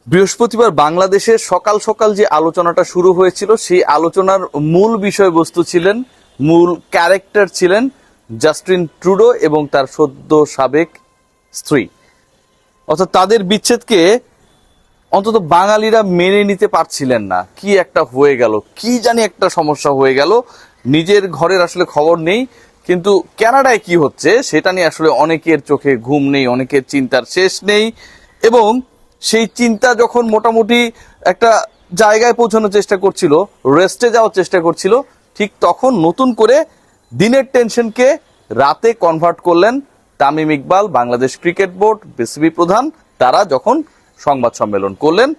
বৃহস্পতিবার বাংলাদেশে সকাল সকাল যে আলোচনাটা শুরু হয়েছিল সেই আলোচনার মূল বিষয়বস্তু ছিলেন, মূল ক্যারেক্টার ছিলেন জাস্টিন ট্রুডো এবং তার সদ্য সাবেক স্ত্রী। অর্থাৎ তাদের বিচ্ছেদকে অন্তত বাঙালিরা মেনে নিতে পারছিলেন না। কি একটা হয়ে গেল, কি জানি একটা সমস্যা হয়ে গেল, নিজের ঘরের আসলে খবর নেই, কিন্তু কানাডায় কি হচ্ছে সেটা নিয়ে আসলে অনেকের চোখে ঘুম নেই, অনেকের চিন্তার শেষ নেই। এবং সেই চিন্তা যখন মোটামুটি একটা জায়গায় পৌঁছানোর চেষ্টা করছিল, রেস্টে যাওয়ার চেষ্টা করছিল, ঠিক তখন নতুন করে দিনের টেনশনকে রাতে কনভার্ট করলেন Tamim Iqbal, Bangladesh cricket board, BCB প্রধান। তারা যখন সংবাদ সম্মেলন করলেন,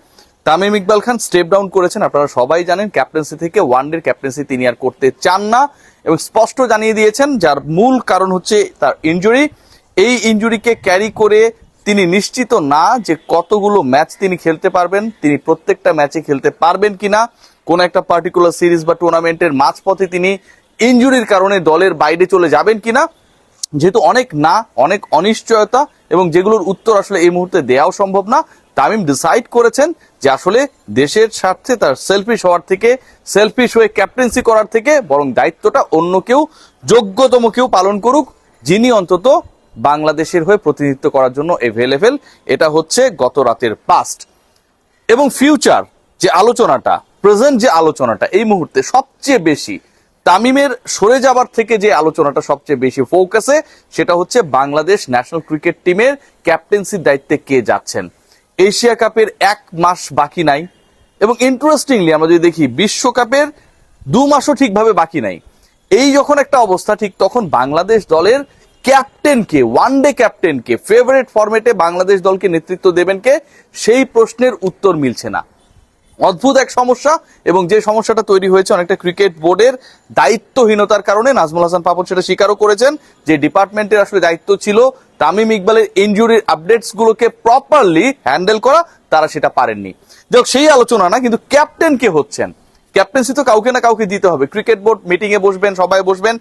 তামিম ইকবাল খান স্টেপ ডাউন করেছেন। আপনারা সবাই জানেন ক্যাপ্টেন্সি থেকে, ওয়ানডের ক্যাপ্টেন্সি তিনি আর করতে চান না এবং স্পষ্ট জানিয়ে দিয়েছেন যার মূল কারণ হচ্ছে তার ইনজুরি। এই ইনজুরিকে ক্যারি করে তিনি নিশ্চিত না যে কতগুলো ম্যাচ তিনি খেলতে পারবেন, তিনি প্রত্যেকটা ম্যাচে খেলতে পারবেন কিনা, কোন একটা পার্টিকুলার সিরিজ বা টুর্নামেন্টের মাঝপথে তিনি ইনজুরির কারণে দলের বাইরে চলে যাবেন কিনা। যেহেতু অনেক অনিশ্চয়তা এবং যেগুলোর উত্তর আসলে এই মুহূর্তে দেওয়াও সম্ভব না, তামিম ডিসাইড করেছেন যে আসলে দেশের স্বার্থে তার সেলফিশ হওয়ার থেকে, সেলফিশ হয়ে ক্যাপ্টেন্সি করার থেকে বরং দায়িত্বটা অন্য কেউ, যোগ্যতম কেউ পালন করুক, যিনি অন্তত বাংলাদেশের হয়ে প্রতিনিধিত্ব করার জন্য এভেলেবেল। এটা হচ্ছে গত রাতের পাস্ট এবং ফিউচার যে আলোচনাটা, প্রেজেন্ট যে আলোচনাটা এই মুহূর্তে সবচেয়ে বেশি তামিমের সরে যাবার থেকে যে আলোচনাটা সবচেয়ে বেশি ফোকাসে, সেটা হচ্ছে বাংলাদেশ ন্যাশনাল ক্রিকেট টিমের ক্যাপ্টেন্সির দায়িত্বে কে যাচ্ছেন। এশিয়া কাপের 1 মাস বাকি নাই এবং ইন্টারেস্টিংলি আমরা যদি দেখি বিশ্বকাপের 2 মাসও ঠিকভাবে বাকি নাই। এই যখন একটা অবস্থা, ঠিক তখন বাংলাদেশ দলের ক্যাপ্টেনকে, ওয়ানডে ক্যাপ্টেনকে, ফেভারিট ফরম্যাটে বাংলাদেশ দলকে নেতৃত্ব দেবেন কে, সেই প্রশ্নের উত্তর মিলছে না। অদ্ভুত এক সমস্যা এবং যে সমস্যাটা তৈরি হয়েছে অনেকটা ক্রিকেট বোর্ডের দায়িত্বহীনতার কারণে। নাজমুল হাসান পাপন সেটা স্বীকারও করেছেন যে ডিপার্টমেন্টের আসলে দায়িত্ব ছিল তামিম ইকবালের ইনজুরির আপডেটস গুলোকে প্রপারলি হ্যান্ডেল করা, তারা সেটা পারেননি। যাক, সেই আলোচনা না, কিন্তু ক্যাপ্টেন কে হচ্ছেন, ক্যাপ্টেন্সি তো কাউকে না কাউকে দিতে হবে। ক্রিকেট বোর্ড মিটিং এ বসবেন, সবাই বসবেন,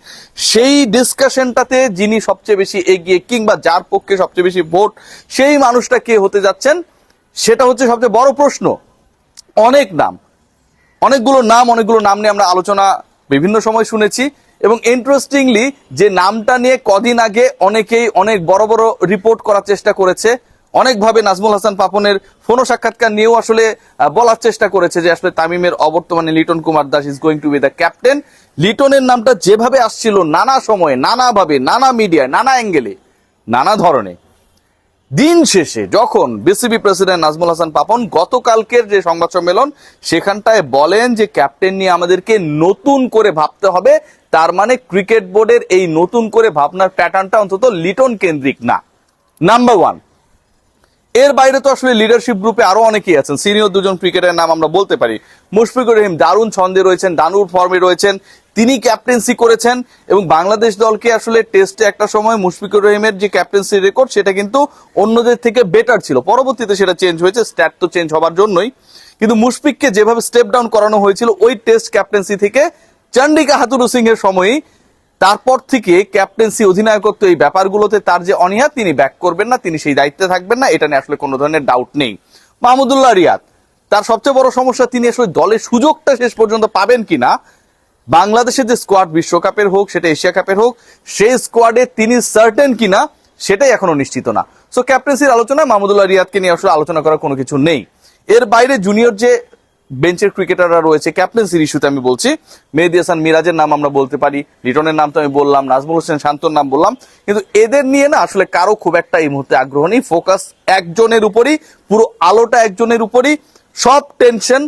সেই ডিসকাশনটাতে যিনি সবচেয়ে বেশি এগিয়ে কিংবা যার পক্ষে সবচেয়ে বেশি ভোট, সেই মানুষটা কে হতে যাচ্ছেন, সেটা হচ্ছে সবচেয়ে বড় প্রশ্ন। অনেকগুলো নাম নিয়ে আমরা আলোচনা বিভিন্ন সময় শুনেছি এবং ইন্টারেস্টিংলি যে নামটা নিয়ে কদিন আগে অনেকেই অনেক বড় বড় রিপোর্ট করার চেষ্টা করেছে, অনেকভাবে নাজমুল হাসান পাপনের ফোন সাক্ষাৎকার নিয়েও আসলে বলার চেষ্টা করেছে যে আসলে তামিমের অবর্তমানে Liton Kumar Das is going to be the captain. লিটনের নামটা যেভাবে আসছিল নানা সময়ে, নানাভাবে, নানা মিডিয়ায়, নানা অ্যাঙ্গেলে, নানা ধরনে, দিন শেষে যখন বিসিবি প্রেসিডেন্ট নাজমুল হাসান পাপন গতকালকের যে সংবাদ সম্মেলন সেখানটায় বলেন যে ক্যাপ্টেন নিয়ে আমাদেরকে নতুন করে ভাবতে হবে, তার মানে ক্রিকেট বোর্ডের এই নতুন করে ভাবনার প্যাটার্নটা অন্তত লিটন কেন্দ্রিক না, নাম্বার 1। এর বাইরে তো আসলে লিডারশিপ গ্রুপে আরো অনেকেই আছেন। সিনিয়র 2জন ক্রিকেটারের নাম আমরা বলতে পারি। মুশফিকুর রহিম দারুণ ছন্দে রয়েছেন, দানুর ফর্মে রয়েছেন, তিনি ক্যাপ্টেন্সি করেছেন এবং বাংলাদেশ দলকে আসলে টেস্টে একটা সময় মুশফিকুর রহিমের যে ক্যাপ্টেন্সি রেকর্ড সেটা কিন্তু অন্যদের থেকে বেটার ছিল। পরবর্তীতে সেটা চেঞ্জ হয়েছে, স্ট্যাট তো চেঞ্জ হবার জন্যই, কিন্তু মুশফিককে যেভাবে স্টেপ ডাউন করানো হয়েছিল ওই টেস্ট ক্যাপ্টেন্সি থেকে চন্ডিকা হাথুরু সিং এর সময়ই, তারপর থেকে ক্যাপ্টেন্সি, অধিনায়কত্ব এই ব্যাপারগুলোতে তার যে অনীহা, তিনি ব্যাক করবেন না, তিনি সেই দায়িত্বে থাকবেন না, এটা নিয়ে আসলে কোনো ধরনের ডাউট নেই। মাহমুদুল্লাহ রিয়াদ, তার সবচেয়ে বড় সমস্যা তিনি আসলে দলের সুযোগটা শেষ পর্যন্ত পাবেন কিনা। বাংলাদেশের যে স্কোয়াড, বিশ্বকাপের হোক সেটা এশিয়া কাপের হোক, সেই স্কোয়াডে তিনি সার্টেন কিনা সেটাই এখনো নিশ্চিত না। সো ক্যাপ্টেন্সির আলোচনায় মাহমুদুল্লাহ রিয়াদকে নিয়ে আসলে আলোচনা করার কোনো কিছু নেই। এর বাইরে জুনিয়র যে বেঞ্চের ক্রিকেটাররা রয়েছে, ক্যাপ্টেন্সির ইস্যুতে আমি বলছি, মেহেদী হাসান মিরাজের নাম আমরা বলতে পারি, লিটনের নাম তো আমি বললাম, নাজমুল হোসেন শান্তর নাম বললাম, কিন্তু এদের নিয়ে না আসলে কারো খুব একটা এই মুহূর্তে আগ্রহ নেই। ফোকাস একজনের উপরই, পুরো আলোটা একজনের উপরই, সব টেনশন,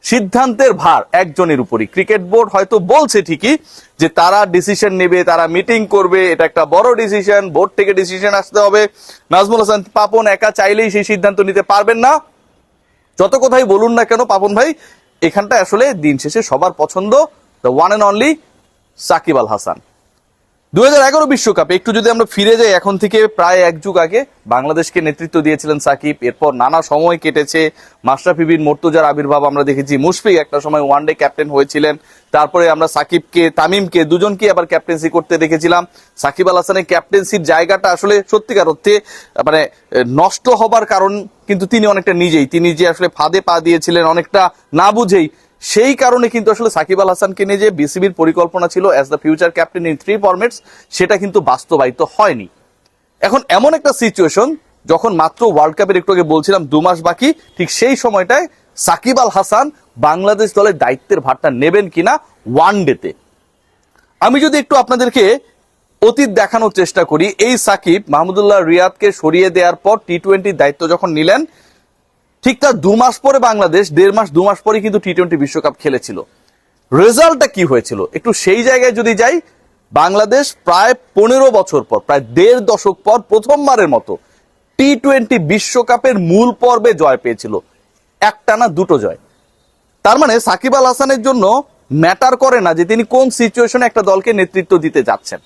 সিদ্ধান্তের ভার একজনের উপরই। ক্রিকেট বোর্ড হয়তো বলছে ঠিকই যে তারা ডিসিশন নেবে, তারা মিটিং করবে, এটা একটা বড় ডিসিশন, বোর্ড থেকে ডিসিশন আসতে হবে, নাজমুল হাসান পাপন একা চাইলেই সেই সিদ্ধান্ত নিতে পারবেন না। যত কথাই বলুন না কেন পাপন ভাই, এখানটা আসলে দিন শেষে সবার পছন্দ the one and only Shakib Al Hasan. 2011 বিশ্বকাপে একটু যদি আমরা ফিরে যাই, এখন থেকে প্রায় এক যুগ আগে বাংলাদেশকে নেতৃত্ব দিয়েছিলেন সাকিব। এরপর নানা সময় কেটেছে, মাশরাফি বিন মুর্তজার আবির্ভাব আমরা দেখেছি, মুশফিক একটা সময় ওয়ানডে ক্যাপ্টেন হয়েছিলেন, তারপরে আমরা সাকিবকে তামিমকে দুজনকে আবার ক্যাপ্টেন্সি করতে দেখেছিলাম। সাকিব আল হাসানের ক্যাপ্টেন্সির জায়গাটা আসলে সত্যিকার অর্থে মানে নষ্ট হবার কারণ কিন্তু তিনি অনেকটা নিজেই, তিনি যে আসলে ফাঁদে পা দিয়েছিলেন অনেকটা না বুঝেই, সেই কারণে কিন্তু আসলে সাকিব আল হাসানকে নিয়ে যে বিসিবির পরিকল্পনা ছিল as the future captain in 3 formats, সেটা কিন্তু বাস্তবায়িত হয়নি। এখন এমন একটা সিচুয়েশন, যখন মাত্র ওয়ার্ল্ড কাপের একটু আগে বলছিলাম 2 মাস বাকি, ঠিক সেই সময়টায় সাকিব আল হাসান বাংলাদেশ দলের দায়িত্বের ভারটা নেবেন কিনা ওয়ানডেতে। আমি যদি একটু আপনাদেরকে অতীত দেখানোর চেষ্টা করি, এই সাকিব মাহমুদুল্লাহ রিয়াদকে সরিয়ে দেওয়ার পর টি-20 দায়িত্ব যখন নিলেন, ঠিক তার 2 মাস পরে বাংলাদেশ 1.5 মাস 2 মাস পরে কিন্তু টি-20 বিশ্বকাপ খেলেছিল। রেজাল্টটা কি হয়েছিল একটু সেই জায়গায় যদি যাই, বাংলাদেশ প্রায় 15 বছর পর, প্রায় 1.5 দশক পর প্রথমবারের মতো টি-20 বিশ্বকাপের মূল পর্বে জয় পেয়েছিল, একটানা 2টো জয়। তার মানে সাকিব আল হাসানের জন্য ম্যাটার করে না যে তিনি কোন সিচুয়েশনে একটা দলকে নেতৃত্ব দিতে যাচ্ছেন।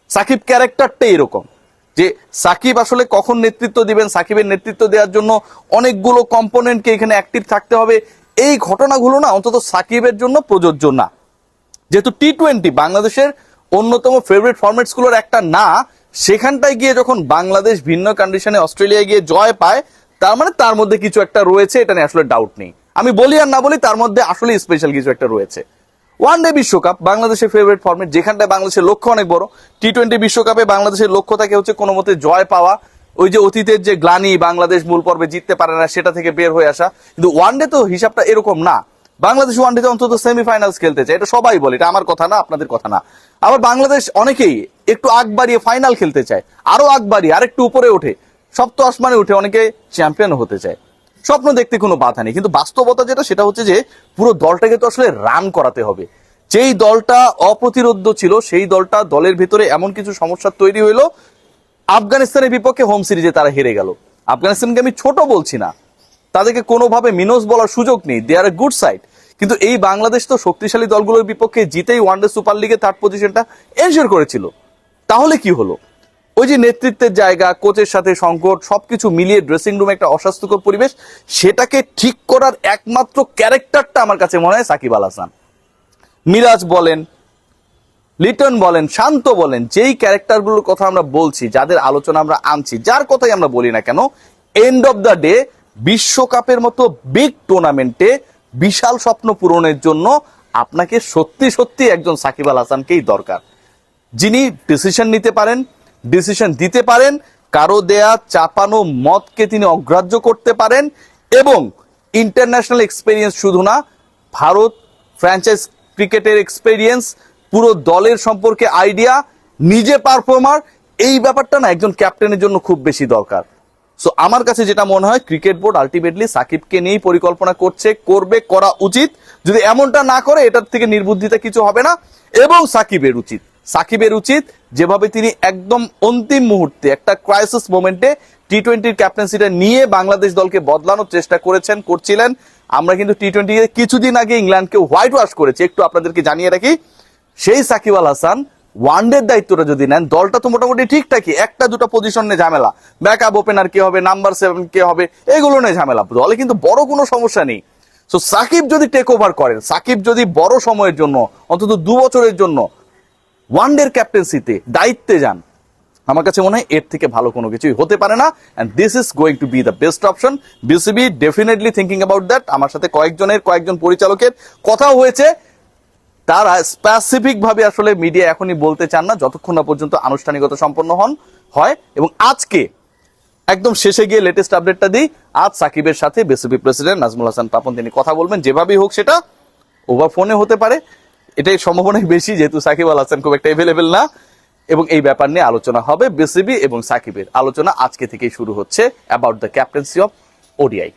সাকিব ক্যারেক্টারটাই এরকম যে সাকিব আসলে কখন নেতৃত্ব দিবেন, সাকিবের নেতৃত্ব দেওয়ার জন্য অনেকগুলো কম্পোনেন্টকে এখানে অ্যাক্টিভ থাকতে হবে, এই ঘটনাগুলো না অন্তত সাকিবের জন্য প্রযোজ্য না। যেহেতু টি-20 বাংলাদেশের অন্যতম ফেভারিট ফরম্যাটস গুলোর একটা না, সেখানটায় গিয়ে যখন বাংলাদেশ ভিন্ন কন্ডিশনে অস্ট্রেলিয়ায় গিয়ে জয় পায়, তার মানে তার মধ্যে কিছু একটা রয়েছে, এটা নিয়ে আসলে ডাউট নেই। আমি বলি আর না বলি, তার মধ্যে আসলে স্পেশাল কিছু একটা রয়েছে। ওয়ানডে বিশ্বকাপ বাংলাদেশের ফেভারিট ফরম্যাট, যেখানটায় বাংলাদেশের লক্ষ্য অনেক বড়। টি-20 বিশ্বকাপে বাংলাদেশের লক্ষ্য থাকে হচ্ছে কোনো মতে জয় পাওয়া, ওই যে অতীতের যে গ্লানি বাংলাদেশ মূল পর্বে জিততে পারে না সেটা থেকে বের হয়ে আসা। কিন্তু ওয়ানডে তো হিসাবটা এরকম না, বাংলাদেশ ওয়ানডেতে অন্তত সেমিফাইনালস খেলতে চায়, এটা সবাই বলে, এটা আমার কথা না, আপনাদের কথা না। আবার বাংলাদেশ অনেকেই একটু আগ বাড়িয়ে ফাইনাল খেলতে চায়, আরো আগ বাড়িয়ে আরেকটু উপরে ওঠে, সপ্ত আসমানে উঠে অনেকে চ্যাম্পিয়ন হতে চায়। স্বপ্ন দেখতে কোনো বাধা নেই, কিন্তু বাস্তবতা যেটা সেটা হচ্ছে যে পুরো দলটাকে তো আসলে রান করাতে হবে। যেই দলটা অপ্রতিরোধ্য ছিল, সেই দলটা দলের ভেতরে এমন কিছু সমস্যা তৈরি হইলো, আফগানিস্তানের বিপক্ষে হোম সিরিজে তারা হেরে গেল। আফগানিস্তানকে আমি ছোট বলছি না, তাদেরকে কোনোভাবে মিনোস বলার সুযোগ নেই, দে আর এ গুড সাইড। কিন্তু এই বাংলাদেশ তো শক্তিশালী দলগুলোর বিপক্ষে জিতেই ওয়ানডে সুপার লিগে 3rd পজিশনটা এনশিওর করেছিল। তাহলে কি হলো? ওই যে নেতৃত্বের জায়গা, কোচের সাথে সংকট, সবকিছু মিলিয়ে ড্রেসিং রুমে একটা অস্বাস্থ্যকর পরিবেশ, সেটাকে ঠিক করার একমাত্র ক্যারেক্টারটা আমার কাছে মনে হয় সাকিব আল হাসান। মিরাজ বলেন, লিটন বলেন, শান্ত বলেন, যেই ক্যারেক্টারগুলোর কথা আমরা বলছি, যাদের আলোচনা আমরা আনছি, যার কথাই আমরা বলি না কেন, এন্ড অফ দ্য ডে বিশ্বকাপের মতো বিগ টুর্নামেন্টে বিশাল স্বপ্ন পূরণের জন্য আপনাকে সত্যি সত্যি একজন সাকিব আল হাসানকেই দরকার, যিনি ডিসিশন নিতে পারেন, ডিসিশন দিতে পারেন, কারো দেয়া চাপানো মতকে তিনি অগ্রাহ্য করতে পারেন, এবং ইন্টারন্যাশনাল এক্সপেরিয়েন্স শুধু না, ভারত ফ্র্যাঞ্চাইজ ক্রিকেটের এক্সপেরিয়েন্স, পুরো দলের সম্পর্কে আইডিয়া, নিজে পারফর্মার, এই ব্যাপারটা না একজন ক্যাপ্টেনের জন্য খুব বেশি দরকার। সো আমার কাছে যেটা মনে হয়, ক্রিকেট বোর্ড আলটিমেটলি সাকিবকে নিয়েই পরিকল্পনা করছে, করবে, করা উচিত। যদি এমনটা না করে, এটার থেকে নির্বুদ্ধিতা কিছু হবে না। এবং সাকিবের উচিত যেভাবে তিনি একদম অন্তিম মুহূর্তে একটা ক্রাইসিস মোমেন্টে টি-20 ক্যাপ্টেন্সিটা নিয়ে বাংলাদেশ দলকে বদলানোর চেষ্টা করছিলেন। আমরা কিন্তু টি-20 কিছুদিন আগে ইংল্যান্ডকে হোয়াইট ওয়াশ করেছি, একটু আপনাদেরকে জানিয়ে রাখি। সেই সাকিব আল হাসান ওয়ানডের দায়িত্বটা যদি নেন, দলটা তো মোটামুটি ঠিকঠাকই, 1-2টা পজিশন নিয়ে ঝামেলা, ব্যাকআপ ওপেনার কে হবে, নাম্বার 7 কে হবে, এগুলো নিয়ে ঝামেলা, দলে কিন্তু বড় কোনো সমস্যা নেই। সো সাকিব যদি টেক ওভার করেন, সাকিব যদি বড় সময়ের জন্য, অন্তত 2 বছরের জন্য ওয়ানডের ক্যাপ্টেন্সিতে দায়িত্বে যান, আমার কাছে মনে হয় এর থেকে ভালো কোনো কিছুই হতে পারে না। And this is going to be the best option. BCB definitely thinking about that. আমার সাথে কয়েকজন পরিচালকের কথাও হয়েছে, তারা স্পেসিফিক ভাবে আসলে মিডিয়া এখনই বলতে চান না, যতক্ষণ না পর্যন্ত আনুষ্ঠানিকতা সম্পন্ন হয়। এবং আজকে একদম শেষে গিয়ে লেটেস্ট আপডেটটা দিই, আজ সাকিবের সাথে বিসিবি প্রেসিডেন্ট নাজমুল হাসান পাপন তিনি কথা বলবেন, যেভাবেই হোক সেটা ওভার ফোনে হতে পারে, এটাই সম্ভাবনাই বেশি, যেহেতু সাকিব আল হাসান খুব একটা এভেলেবেল না। এবং এই ব্যাপার নিয়ে আলোচনা হবে, বিসিবি এবং সাকিবের আলোচনা আজকে থেকেই শুরু হচ্ছে about the captaincy of ODI.